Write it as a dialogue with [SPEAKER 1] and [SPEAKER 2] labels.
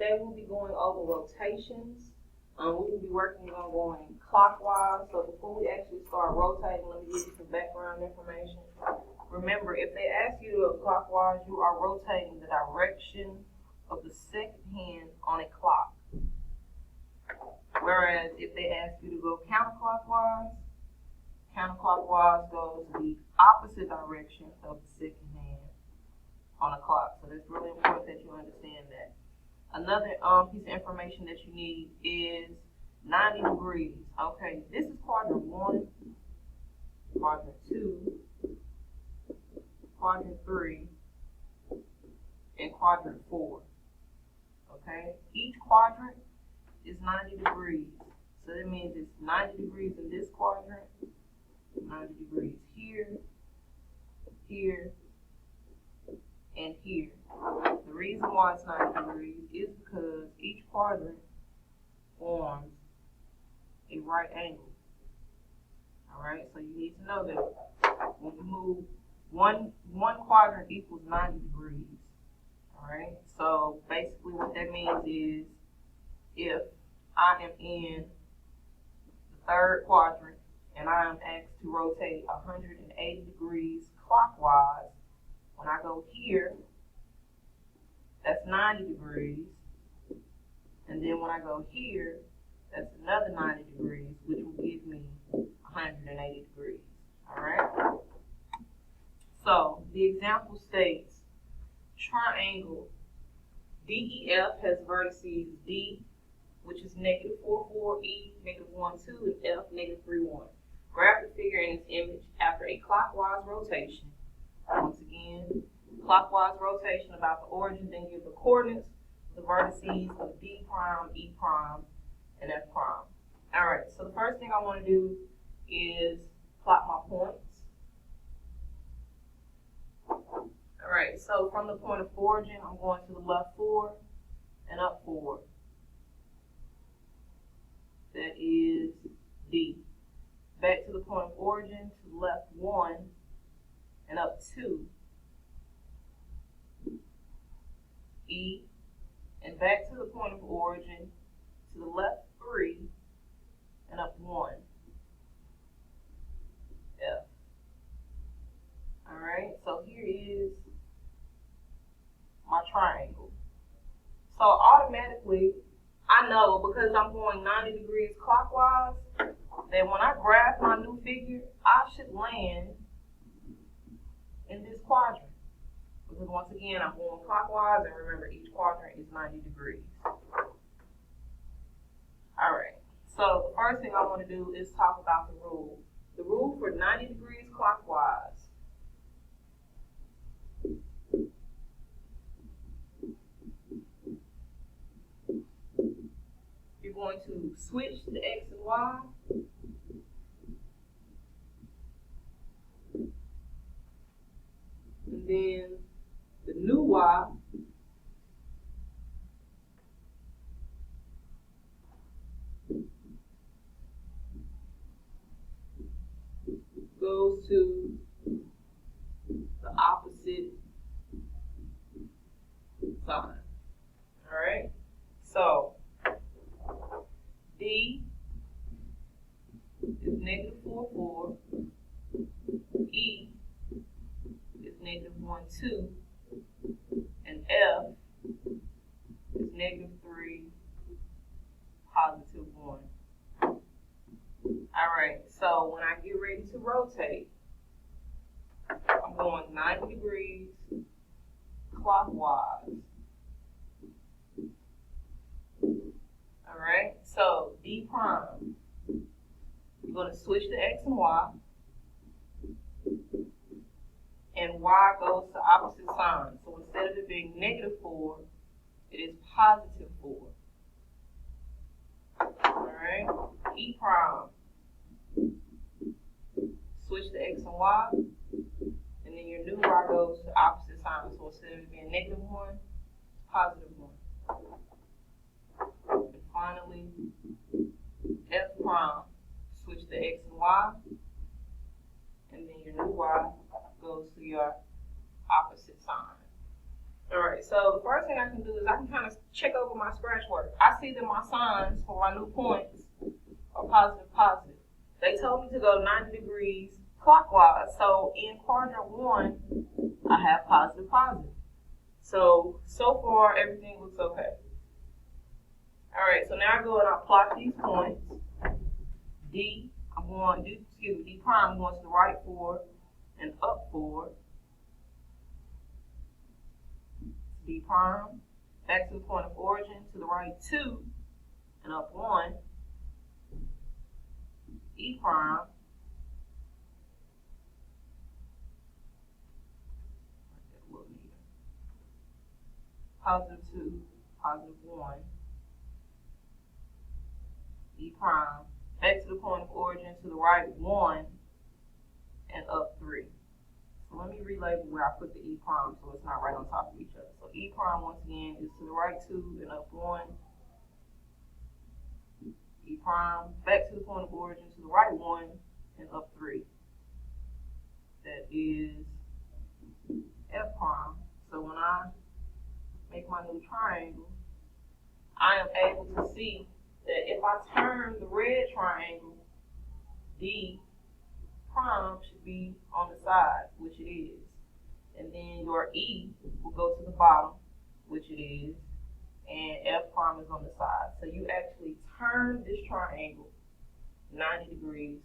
[SPEAKER 1] today we'll be going over rotations. We will be working on going clockwise. So before we actually start rotating, let me give you some background information. Remember, if they ask you to go clockwise, you are rotating the direction of the second hand on a clock. Whereas if they ask you to go counterclockwise, counterclockwise goes the opposite direction of the second hand on a clock. So it's really important that you understand that. Another piece of information that you need is 90 degrees. Okay, this is quadrant 1, quadrant 2, quadrant 3, and quadrant 4. Okay, each quadrant is 90 degrees. So that means it's 90 degrees in this quadrant, 90 degrees here, here, and here. The reason why it's 90 degrees is because each quadrant forms a right angle. Alright, so you need to know that when you move one quadrant equals 90 degrees. Alright, so basically what that means is if I am in the third quadrant and I am asked to rotate 180 degrees clockwise, when I go here, that's 90 degrees. And then when I go here, that's another 90 degrees, which will give me 180 degrees. Alright? So the example states triangle DEF has vertices D, which is negative 4, 4, E, negative 1, 2, and F, negative 3, 1. Graph the figure in its image after a clockwise rotation. Once again, clockwise rotation about the origin, then give the coordinates, the vertices of D prime, E prime, and F prime. Alright, so the first thing I want to do is plot my points. Alright, so from the point of origin, I'm going to the left 4 and up 4. That is D. Back to the point of origin, to the left 1 and up 2. E. And back to the point of origin, to the left 3 and up 1. F. Alright, so here is my triangle. So automatically, I know because I'm going 90 degrees clockwise, that when I graph my new figure, I should land in this quadrant. Because once again, I'm going clockwise, and remember, each quadrant is 90 degrees. Alright, so the first thing I want to do is talk about the rule. The rule for 90 degrees clockwise. You're going to switch the X and Y. And then the new Y goes to the opposite sign. Alright? So D is negative 4, 4. E is negative 1, 2. And F is negative 3, positive 1. Alright, so when I get ready to rotate, I'm going 90 degrees clockwise. Alright, so D prime, you're going to switch the X and Y, and Y goes to opposite signs. So instead of it being negative 4, it is positive 4. Alright, E prime, switch the X and Y, and then your new Y goes to opposite signs. So instead of it being negative 1, positive 1. And finally, F prime, switch the X and Y, and then your new Y goes to your opposite sign. Alright, so the first thing I can do is I can kind of check over my scratch work. I see that my signs for my new points are positive, positive. They told me to go 90 degrees clockwise. So in quadrant 1, I have positive, positive. So far everything looks okay. All right, so now I go and I plot these points. D prime, I'm going to the right 4 and up 4. D prime, back to the point of origin, to the right 2 and up 1. E prime, positive 2, positive 1. E prime, back to the point of origin, to the right 1 and up 3. So let me relabel where I put the E prime so it's not right on top of each other. So E prime once again is to the right 2 and up 1. E prime, back to the point of origin, to the right 1 and up 3. That is F prime. So when I make my new triangle, I am able to see that if I turn the red triangle, D prime should be on the side, which it is. And then your E will go to the bottom, which it is, and F prime is on the side. So you actually turn this triangle 90 degrees